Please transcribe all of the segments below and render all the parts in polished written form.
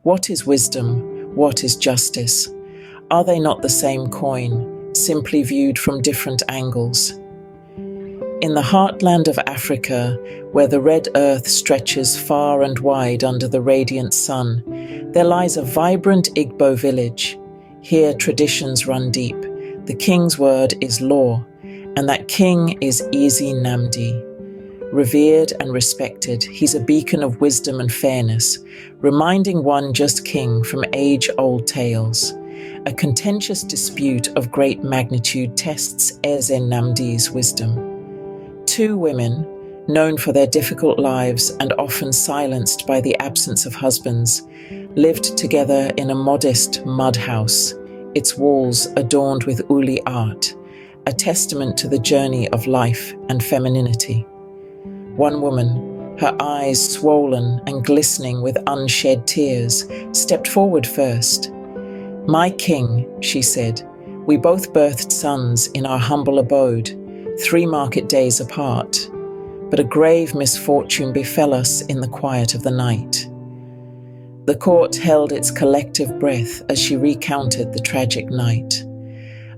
What is wisdom? What is justice? Are they not the same coin, simply viewed from different angles? In the heartland of Africa, where the red earth stretches far and wide under the radiant sun, there lies a vibrant Igbo village. Here traditions run deep. The king's word is law, and that king is Eze Nnamdi. Revered and respected, he's a beacon of wisdom and fairness, reminding one just king from age-old tales. A contentious dispute of great magnitude tests Eze Nnamdi's wisdom. Two women, known for their difficult lives and often silenced by the absence of husbands, lived together in a modest mud house, its walls adorned with uli art, a testament to the journey of life and femininity. One woman, her eyes swollen and glistening with unshed tears, stepped forward first. "My king," she said, "we both birthed sons in our humble abode, 3 market days apart, but a grave misfortune befell us in the quiet of the night." The court held its collective breath as she recounted the tragic night.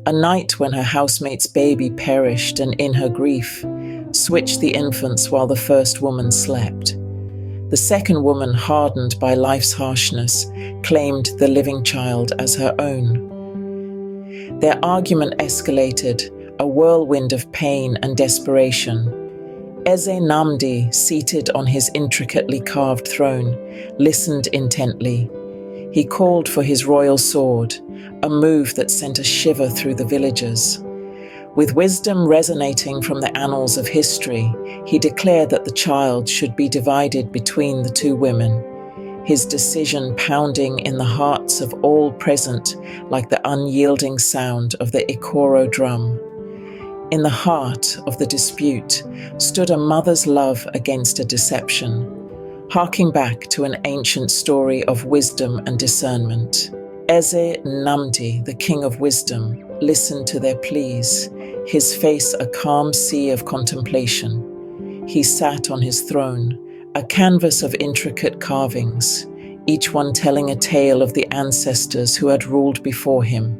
A night when her housemate's baby perished and in her grief, switched the infants while the first woman slept. The second woman, hardened by life's harshness, claimed the living child as her own. Their argument escalated, a whirlwind of pain and desperation. Eze Nnamdi, seated on his intricately carved throne, listened intently. He called for his royal sword, a move that sent a shiver through the villagers. With wisdom resonating from the annals of history, he declared that the child should be divided between the two women, his decision pounding in the hearts of all present like the unyielding sound of the Ikoro drum. In the heart of the dispute stood a mother's love against a deception, harking back to an ancient story of wisdom and discernment. Eze Nnamdi, the king of wisdom, listened to their pleas, his face a calm sea of contemplation. He sat on his throne, a canvas of intricate carvings, each one telling a tale of the ancestors who had ruled before him.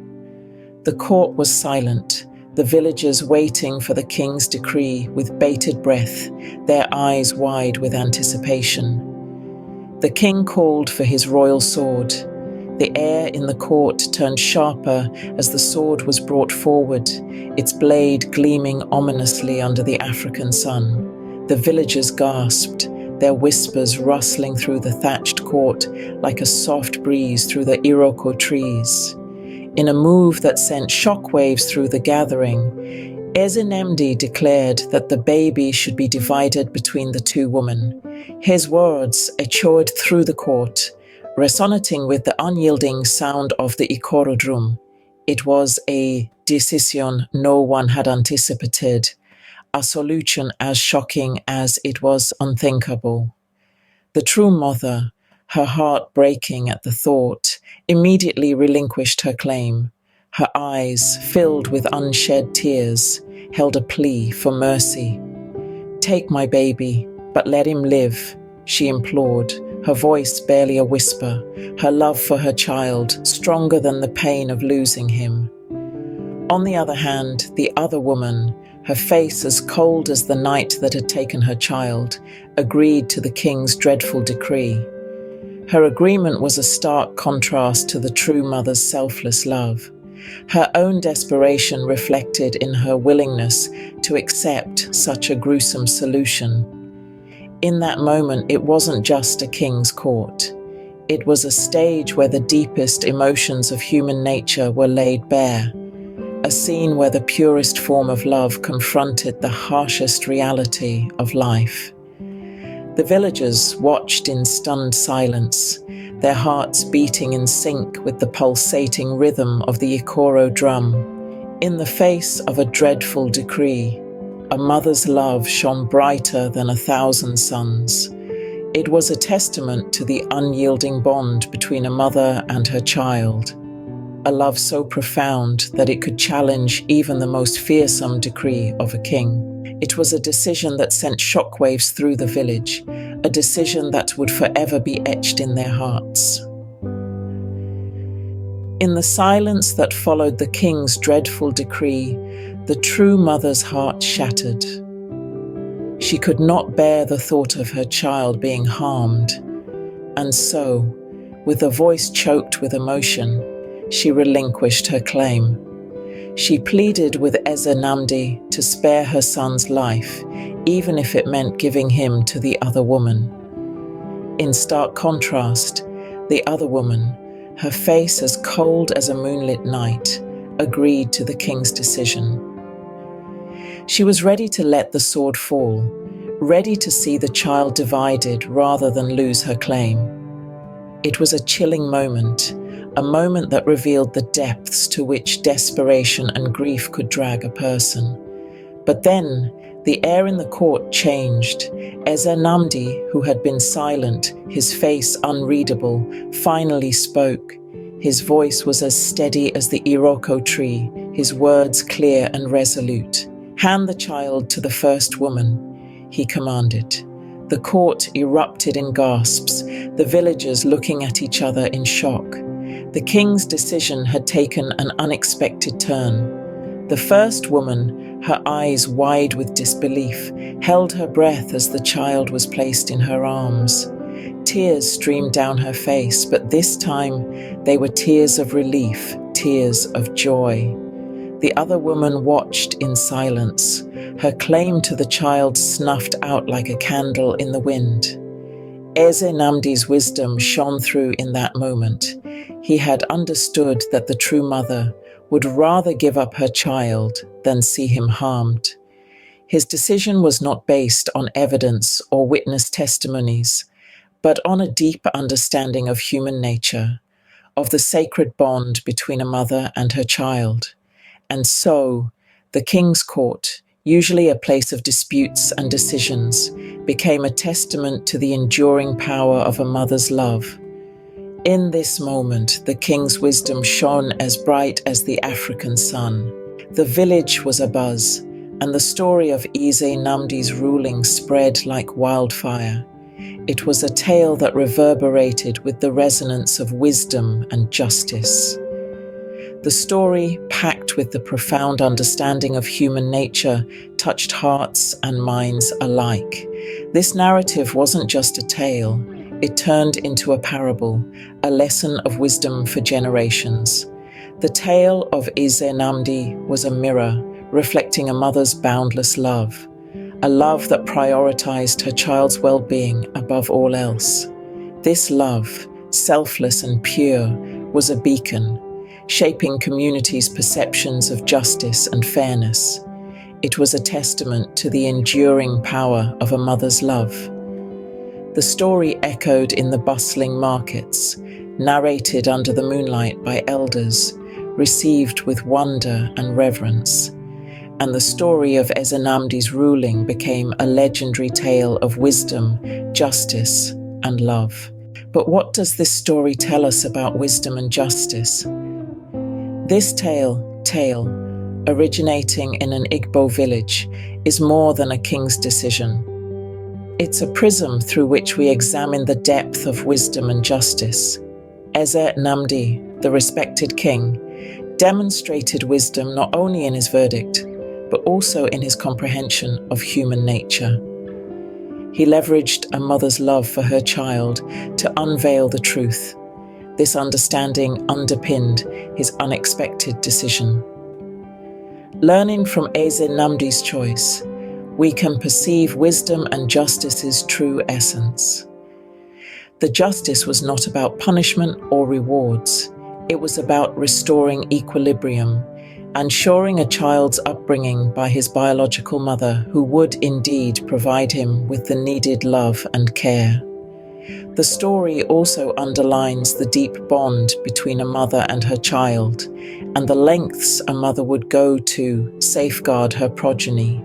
The court was silent, the villagers waiting for the king's decree with bated breath, their eyes wide with anticipation. The king called for his royal sword. The air in the court turned sharper as the sword was brought forward, its blade gleaming ominously under the African sun. The villagers gasped, their whispers rustling through the thatched court like a soft breeze through the Iroko trees. In a move that sent shockwaves through the gathering, Eze Nnamdi declared that the baby should be divided between the two women. His words echoed through the court, resonating with the unyielding sound of the Ikoro drum. It was a decision no one had anticipated, a solution as shocking as it was unthinkable. The true mother, her heart breaking at the thought, immediately relinquished her claim. Her eyes, filled with unshed tears, held a plea for mercy. "Take my baby, but let him live," she implored, her voice barely a whisper, her love for her child stronger than the pain of losing him. On the other hand, the other woman, her face as cold as the night that had taken her child, agreed to the king's dreadful decree. Her agreement was a stark contrast to the true mother's selfless love. Her own desperation reflected in her willingness to accept such a gruesome solution. In that moment, it wasn't just a king's court. It was a stage where the deepest emotions of human nature were laid bare, a scene where the purest form of love confronted the harshest reality of life. The villagers watched in stunned silence, their hearts beating in sync with the pulsating rhythm of the Ikoro drum. In the face of a dreadful decree, a mother's love shone brighter than 1,000 suns. It was a testament to the unyielding bond between a mother and her child, a love so profound that it could challenge even the most fearsome decree of a king. It was a decision that sent shockwaves through the village, a decision that would forever be etched in their hearts. In the silence that followed the king's dreadful decree, the true mother's heart shattered. She could not bear the thought of her child being harmed, and so, with a voice choked with emotion, she relinquished her claim. She pleaded with Eze Nnamdi to spare her son's life, even if it meant giving him to the other woman. In stark contrast, the other woman, her face as cold as a moonlit night, agreed to the king's decision. She was ready to let the sword fall, ready to see the child divided rather than lose her claim. It was a chilling moment, a moment that revealed the depths to which desperation and grief could drag a person. But then, the air in the court changed. Eze Nnamdi, who had been silent, his face unreadable, finally spoke. His voice was as steady as the Iroko tree, his words clear and resolute. "Hand the child to the first woman," he commanded. The court erupted in gasps, the villagers looking at each other in shock. The king's decision had taken an unexpected turn. The first woman, her eyes wide with disbelief, held her breath as the child was placed in her arms. Tears streamed down her face, but this time they were tears of relief, tears of joy. The other woman watched in silence, her claim to the child snuffed out like a candle in the wind. Eze Nnamdi's wisdom shone through in that moment. He had understood that the true mother would rather give up her child than see him harmed. His decision was not based on evidence or witness testimonies, but on a deeper understanding of human nature, of the sacred bond between a mother and her child. And so, the king's court, usually a place of disputes and decisions, became a testament to the enduring power of a mother's love. In this moment, the king's wisdom shone as bright as the African sun. The village was abuzz, and the story of Eze Nnamdi's ruling spread like wildfire. It was a tale that reverberated with the resonance of wisdom and justice. The story, packed with the profound understanding of human nature, touched hearts and minds alike. This narrative wasn't just a tale, it turned into a parable, a lesson of wisdom for generations. The tale of Eze Nnamdi was a mirror, reflecting a mother's boundless love, a love that prioritized her child's well-being above all else. This love, selfless and pure, was a beacon, shaping communities' perceptions of justice and fairness. It was a testament to the enduring power of a mother's love. The story echoed in the bustling markets, narrated under the moonlight by elders, received with wonder and reverence. And the story of Eze Nnamdi's ruling became a legendary tale of wisdom, justice, and love. But what does this story tell us about wisdom and justice? This tale, originating in an Igbo village, is more than a king's decision. It's a prism through which we examine the depth of wisdom and justice. Eze Nnamdi, the respected king, demonstrated wisdom not only in his verdict, but also in his comprehension of human nature. He leveraged a mother's love for her child to unveil the truth. This understanding underpinned his unexpected decision. Learning from Eze Nnamdi's choice, we can perceive wisdom and justice's true essence. The justice was not about punishment or rewards. It was about restoring equilibrium, ensuring a child's upbringing by his biological mother, who would indeed provide him with the needed love and care. The story also underlines the deep bond between a mother and her child, and the lengths a mother would go to safeguard her progeny.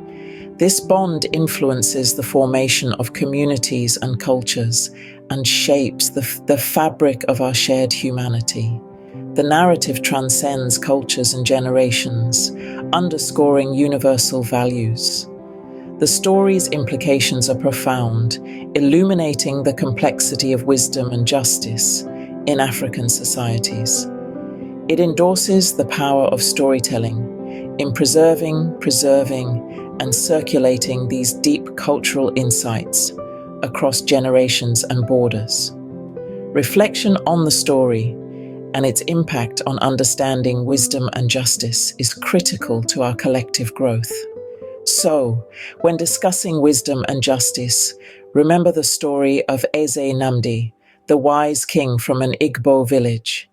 This bond influences the formation of communities and cultures and shapes the fabric of our shared humanity. The narrative transcends cultures and generations, underscoring universal values. The story's implications are profound, illuminating the complexity of wisdom and justice in African societies. It endorses the power of storytelling in preserving, and circulating these deep cultural insights across generations and borders. Reflection on the story and its impact on understanding wisdom and justice is critical to our collective growth. So, when discussing wisdom and justice, remember the story of Eze Nnamdi, the wise king from an Igbo village.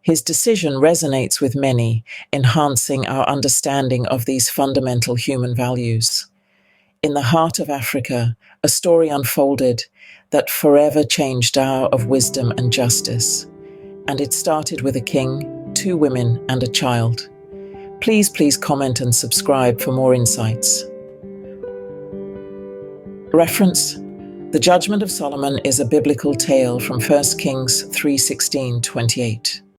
His decision resonates with many, enhancing our understanding of these fundamental human values. In the heart of Africa, a story unfolded that forever changed our of wisdom and justice. And it started with a king, 2 women, and a child. Please comment and subscribe for more insights. Reference: The Judgment of Solomon is a biblical tale from 1 Kings 3:16-28.